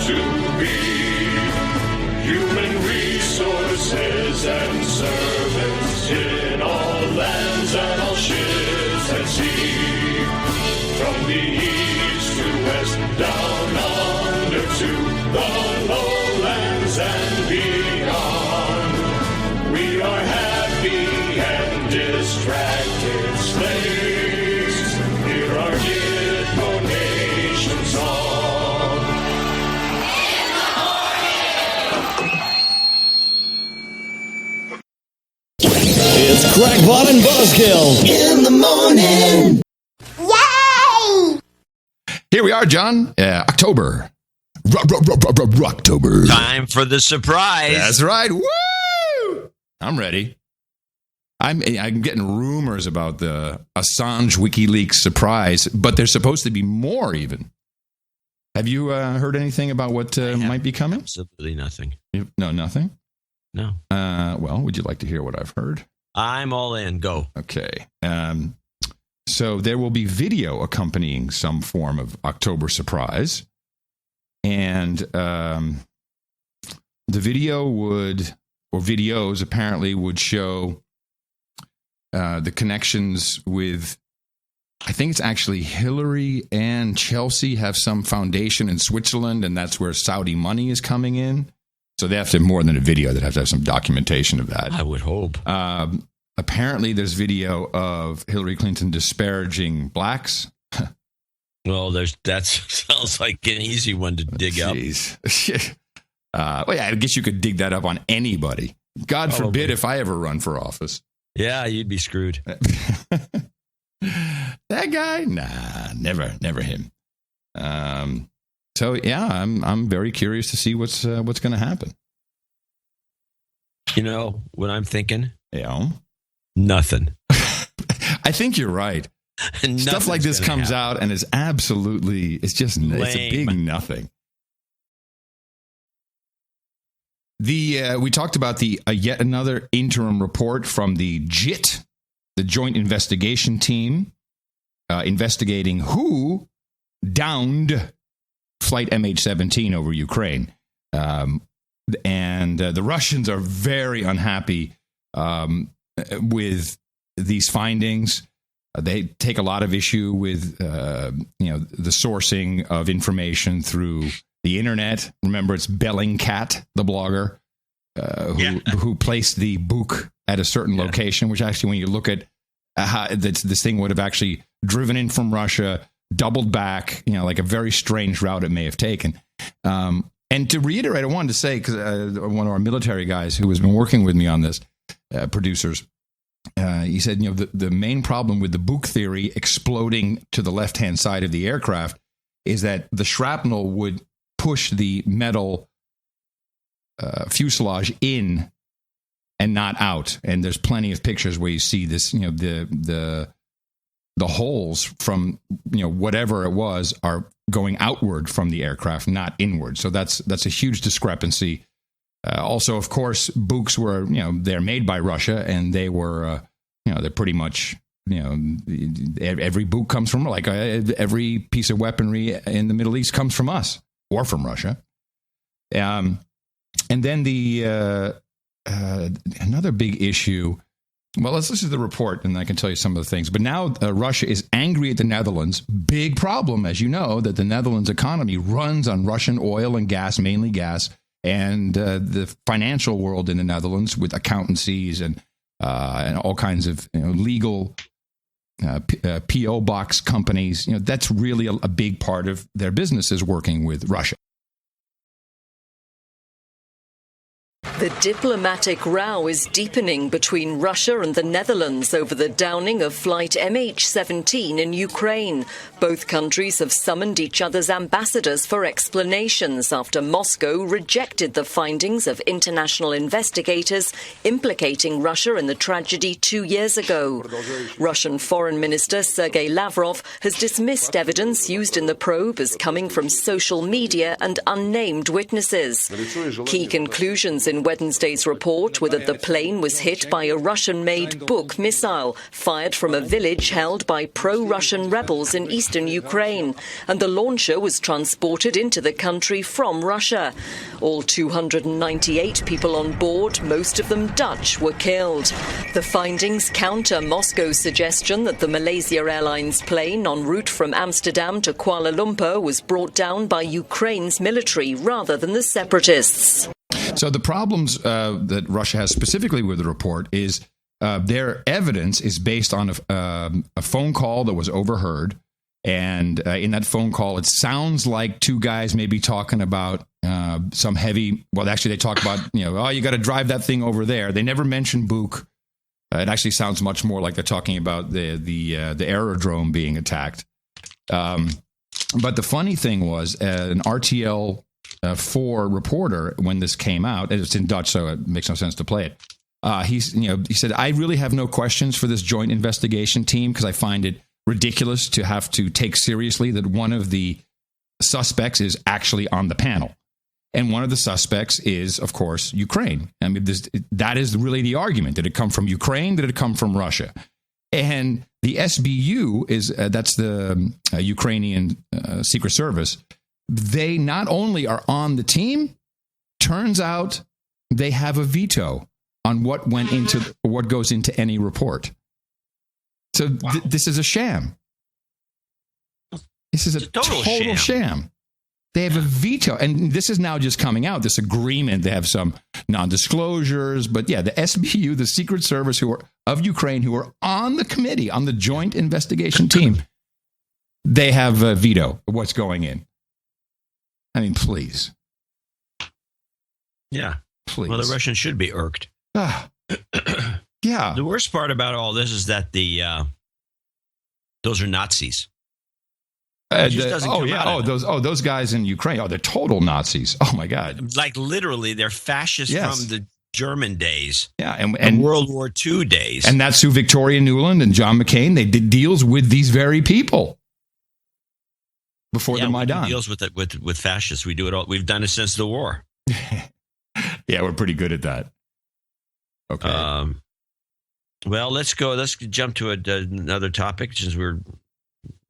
to be. Human resources and servants in all lands and all ships at sea. From the east to west, down under to the lowlands and beyond. We are happy and distracted slaves. Hear our donation song. It's Crackpot and Buzzkill in the morning. Yay! Here we are, John. October. October. Time for the surprise. That's right. Woo! I'm ready. I'm getting rumors about the Assange WikiLeaks surprise, but there's supposed to be more even. Have you heard anything about what might be coming? Absolutely nothing. No, nothing? No. Well, would you like to hear what I've heard? I'm all in. Go. Okay. So there will be video accompanying some form of October surprise. And the video videos apparently would show the connections with, I think it's actually Hillary and Chelsea have some foundation in Switzerland, and that's where Saudi money is coming in. So they have to have more than a video. They'd have to have some documentation of that. I would hope. Apparently, there's video of Hillary Clinton disparaging blacks. Well, that sounds like an easy one to dig up. Well, yeah, I guess you could dig that up on anybody. God forbid if I ever run for office. Yeah, you'd be screwed. That guy? Nah, never him. So yeah, I'm very curious to see what's going to happen. You know what I'm thinking? Yeah, nothing. I think you're right. Stuff like this comes out and is absolutely, it's a big nothing. We talked about the yet another interim report from the JIT, the Joint Investigation Team, investigating who downed Flight MH17 over Ukraine. And the Russians are very unhappy with these findings. They take a lot of issue with the sourcing of information through the internet. Remember, it's Bellingcat, the blogger, who placed the book at a certain location, which actually, when you look at how this thing would have actually driven in from Russia, doubled back, like a very strange route it may have taken. And to reiterate, I wanted to say, because one of our military guys who has been working with me on this, producers, he said, the main problem with the Buk theory exploding to the left-hand side of the aircraft is that the shrapnel would push the metal fuselage in and not out. And there's plenty of pictures where you see this, the holes from, whatever it was are going outward from the aircraft, not inward. So that's a huge discrepancy. Also, of course, Buks were, they're made by Russia, and they were, they're pretty much, every Buk comes from, like every piece of weaponry in the Middle East comes from us or from Russia. And then another big issue. Well, let's listen to the report, and I can tell you some of the things. But now Russia is angry at the Netherlands. Big problem, as you know, that the Netherlands economy runs on Russian oil and gas, mainly gas, and the financial world in the Netherlands with accountancies and all kinds of legal PO box companies. That's really a big part of their business is working with Russia. The diplomatic row is deepening between Russia and the Netherlands over the downing of flight MH17 in Ukraine. Both countries have summoned each other's ambassadors for explanations after Moscow rejected the findings of international investigators implicating Russia in the tragedy 2 years ago. Russian Foreign Minister Sergei Lavrov has dismissed evidence used in the probe as coming from social media and unnamed witnesses. Key conclusions in Wednesday's report were that the plane was hit by a Russian-made Buk missile fired from a village held by pro-Russian rebels in eastern Ukraine, and the launcher was transported into the country from Russia. All 298 people on board, most of them Dutch, were killed. The findings counter Moscow's suggestion that the Malaysia Airlines plane en route from Amsterdam to Kuala Lumpur was brought down by Ukraine's military rather than the separatists. So the problems that Russia has specifically with the report is their evidence is based on a phone call that was overheard. And in that phone call, it sounds like two guys may be talking about some heavy. Well, actually, they talk about, oh, you got to drive that thing over there. They never mention Buk. It actually sounds much more like they're talking about the aerodrome being attacked. But the funny thing was, an RTL 4 reporter, when this came out, and it's in Dutch, so it makes no sense to play it. He said, I really have no questions for this joint investigation team because I find it ridiculous to have to take seriously that one of the suspects is actually on the panel. And one of the suspects is, of course, Ukraine. I mean, that is really the argument. Did it come from Ukraine? Did it come from Russia? And the SBU that's the Ukrainian Secret Service. They not only are on the team, turns out they have a veto on what goes into any report. So this is a sham. This is a total sham. They have a veto, and this is now just coming out, this agreement. They have some non-disclosures, but yeah, the SBU, the Secret Service of Ukraine, who are on the committee, on the joint investigation team, they have a veto of what's going in. I mean, please. Yeah. Please. Well, the Russians should be irked. Yeah. The worst part about all this is that those are Nazis. Those guys in Ukraine. They're total Nazis. Oh my God! Like literally, they're fascists from the German days. Yeah, and World War II days. And that's who Victoria Nuland and John McCain. They did deals with these very people before the Maidan. Deals with fascists. We do it all. We've done it since the war. Yeah, we're pretty good at that. Okay. Well, let's go. Let's jump to another topic since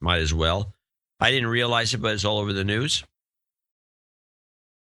might as well. I didn't realize it, but it's all over the news.